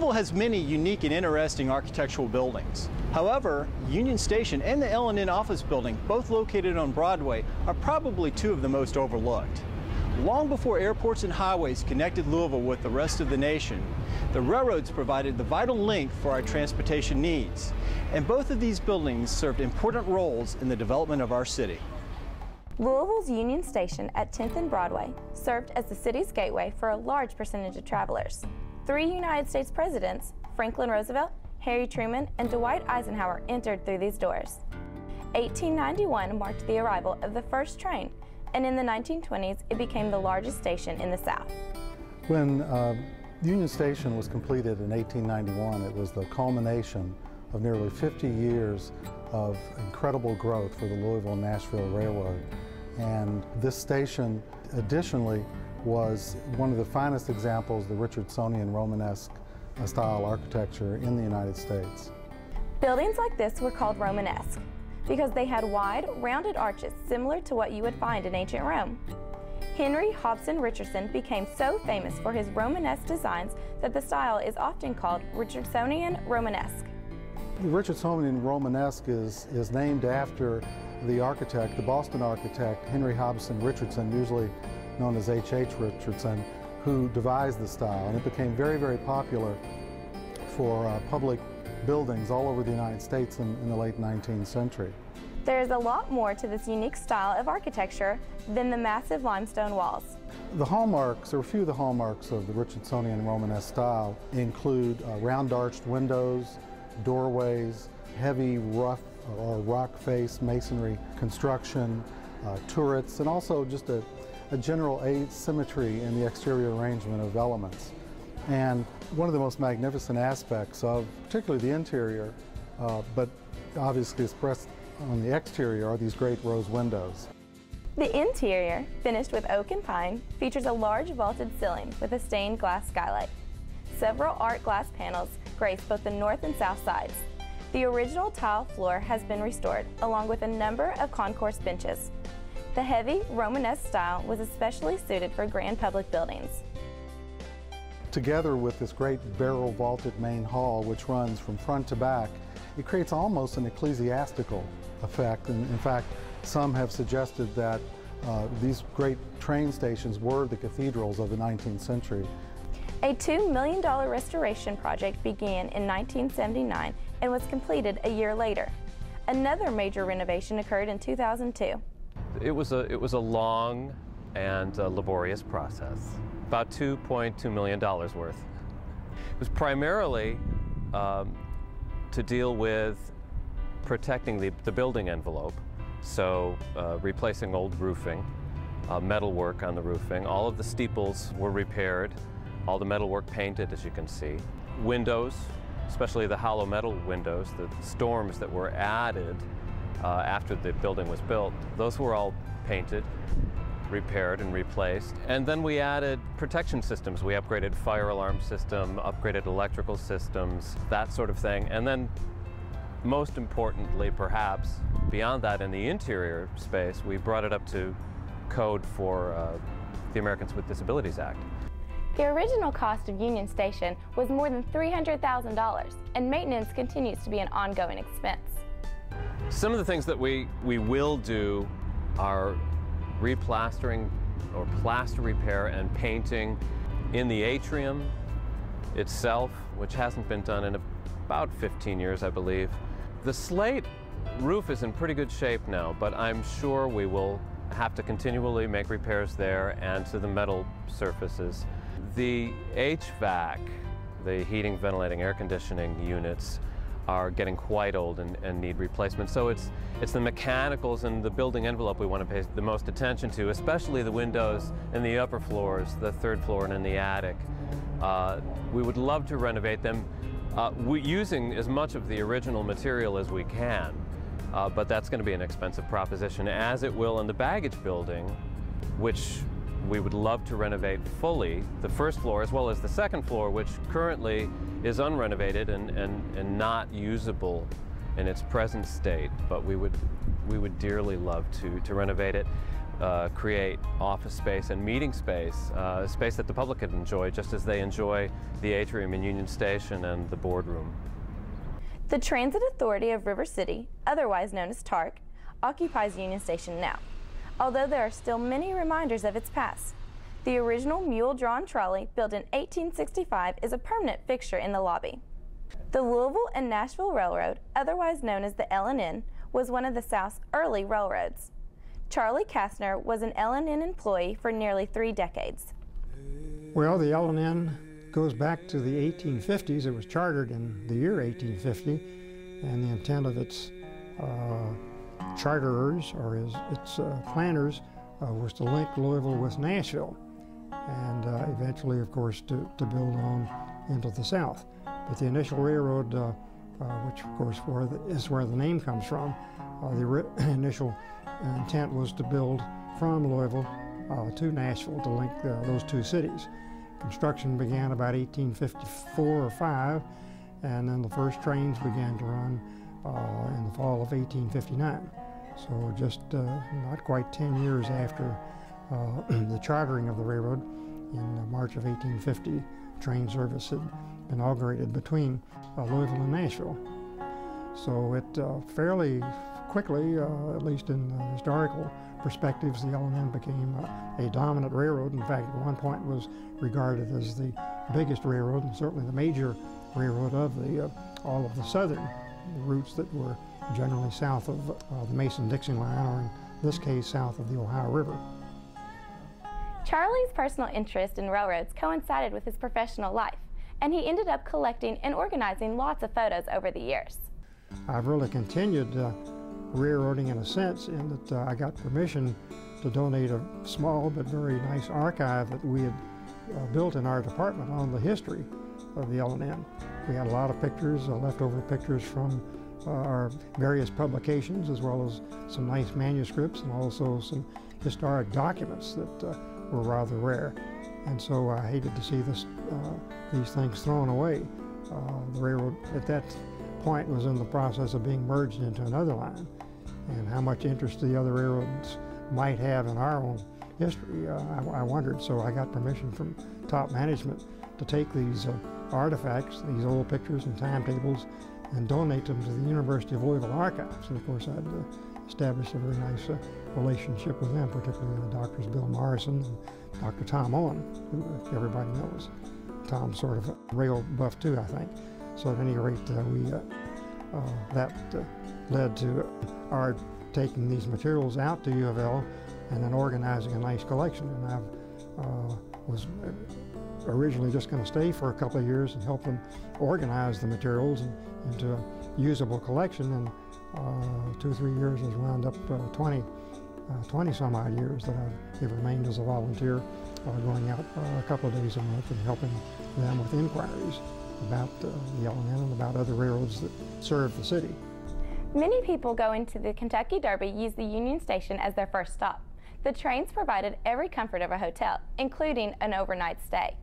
Louisville has many unique and interesting architectural buildings. However, Union Station and the L&N office building, both located on Broadway, are probably two of the most overlooked. Long before airports and highways connected Louisville with the rest of the nation, the railroads provided the vital link for our transportation needs. And both of these buildings served important roles in the development of our city. Louisville's Union Station at 10th and Broadway served as the city's gateway for a large percentage of travelers. 3 United States presidents, Franklin Roosevelt, Harry Truman, and Dwight Eisenhower, entered through these doors. 1891 marked the arrival of the first train, and in the 1920s it became the largest station in the South. When Union Station was completed in 1891, it was the culmination of nearly 50 years of incredible growth for the Louisville Nashville Railroad. And this station additionally was one of the finest examples of the Richardsonian Romanesque style architecture in the United States. Buildings like this were called Romanesque because they had wide, rounded arches similar to what you would find in ancient Rome. Henry Hobson Richardson became so famous for his Romanesque designs that the style is often called Richardsonian Romanesque. The Richardsonian Romanesque is named after the architect, the Boston architect, Henry Hobson Richardson, usually known as H.H. Richardson, who devised the style. And it became very, very popular for public buildings all over the United States in the late 19th century. There is a lot more to this unique style of architecture than the massive limestone walls. The hallmarks, or a few of the hallmarks of the Richardsonian Romanesque style include round arched windows, doorways, heavy rough or rock face masonry construction, turrets, and also just a general asymmetry in the exterior arrangement of elements. And one of the most magnificent aspects of particularly the interior, but obviously expressed on the exterior, are these great rose windows. The interior, finished with oak and pine, features a large vaulted ceiling with a stained glass skylight. Several art glass panels grace both the north and south sides. The original tile floor has been restored, along with a number of concourse benches. The heavy Romanesque style was especially suited for grand public buildings. Together with this great barrel vaulted main hall, which runs from front to back, it creates almost an ecclesiastical effect. And in fact, some have suggested that these great train stations were the cathedrals of the 19th century. A $2 million restoration project began in 1979 and was completed a year later. Another major renovation occurred in 2002. It was a long and laborious process, about $2.2 million worth. It was primarily to deal with protecting the building envelope, so replacing old roofing, metal work on the roofing. All of the steeples were repaired, all the metal work painted, as you can see. Windows, especially the hollow metal windows, the storms that were added after the building was built, those were all painted, repaired, and replaced. And then we added protection systems. We upgraded fire alarm system, upgraded electrical systems, that sort of thing. And then, most importantly, perhaps, beyond that, in the interior space, we brought it up to code for the Americans with Disabilities Act. The original cost of Union Station was more than $300,000, and maintenance continues to be an ongoing expense. Some of the things that we will do are replastering or plaster repair and painting in the atrium itself, which hasn't been done in about 15 years, I believe. The slate roof is in pretty good shape now, but I'm sure we will have to continually make repairs there and to the metal surfaces. The HVAC, the heating, ventilating, air conditioning units, are getting quite old and need replacement. So it's the mechanicals and the building envelope we want to pay the most attention to, especially the windows in the upper floors, the third floor and in the attic. We would love to renovate them using as much of the original material as we can, but that's going to be an expensive proposition, as it will in the baggage building, which we would love to renovate fully, the first floor as well as the second floor, which currently is unrenovated and not usable in its present state, but we would dearly love to renovate it. create office space and meeting space, space that the public could enjoy just as they enjoy the atrium in Union Station and the boardroom. The Transit Authority of River City, otherwise known as TARC, occupies Union Station now, although there are still many reminders of its past. The original mule-drawn trolley, built in 1865, is a permanent fixture in the lobby. The Louisville and Nashville Railroad, otherwise known as the L&N, was one of the South's early railroads. Charlie CASTNER was an L&N employee for nearly 3 decades. Well, the L&N goes back to the 1850s. It was chartered in the year 1850, and the intent of its charterers, or its planners, was to link Louisville with Nashville, and eventually, of course, to build on into the South. But the initial railroad, which of course is where the name comes from, the initial intent was to build from Louisville to Nashville to link those two cities. Construction began about 1854 or 5, and then the first trains began to run in the fall of 1859. So just not quite 10 years after the chartering of the railroad in March of 1850, train service had been inaugurated between Louisville and Nashville. So it fairly quickly, at least in historical perspectives, the L&N became a dominant railroad. In fact, at one point was regarded as the biggest railroad, and certainly the major railroad of all of the southern routes that were generally south of the Mason-Dixon line, or in this case, south of the Ohio River. Charlie's personal interest in railroads coincided with his professional life, and he ended up collecting and organizing lots of photos over the years. I've really continued railroading in a sense, in that I got permission to donate a small but very nice archive that we had built in our department on the history of the L&N. We had a lot of pictures, leftover pictures from our various publications, as well as some nice manuscripts and also some historic documents that were rather rare. And so I hated to see these things thrown away. The railroad at that point was in the process of being merged into another line, and how much interest the other railroads might have in our own history, I wondered. So I got permission from top management to take these artifacts, these old pictures and timetables, and donate them to the University of Louisville Archives. And of course, I'd established a very nice relationship with them, particularly Drs. Bill Morrison and Dr. Tom Owen, who everybody knows. Tom's sort of a rail buff too, I think. So at any rate, that led to our taking these materials out to U of L and then organizing a nice collection. And I was originally just going to stay for a couple of years and help them organize the materials into a usable collection. And 2 or 3 years has wound up 20 some odd years that I've remained as a volunteer, going out a couple of days a month and helping them with inquiries about the L&N and about other railroads that serve the city. Many people going to the Kentucky Derby use the Union Station as their first stop. The trains provided every comfort of a hotel, including an overnight stay.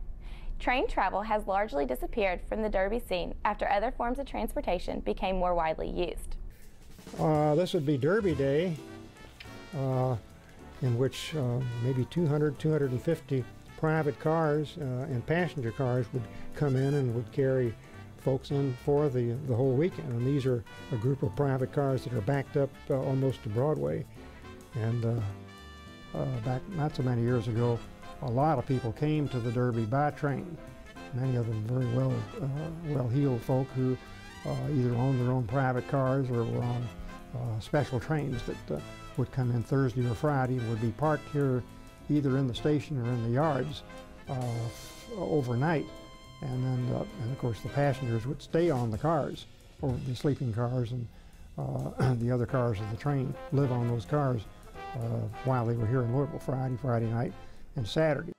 Train travel has largely disappeared from the Derby scene after other forms of transportation became more widely used. This would be Derby Day, in which maybe 200, 250 private cars and passenger cars would come in and would carry folks in for the whole weekend. And these are a group of private cars that are backed up almost to Broadway. And back not so many years ago, a lot of people came to the Derby by train. Many of them very well-heeled folk who either owned their own private cars or were on special trains that would come in Thursday or Friday and would be parked here either in the station or in the yards overnight. And then, and of course, the passengers would stay on the cars, or the sleeping cars, and the other cars of the train live on those cars while they were here in Louisville Friday night, and Saturday.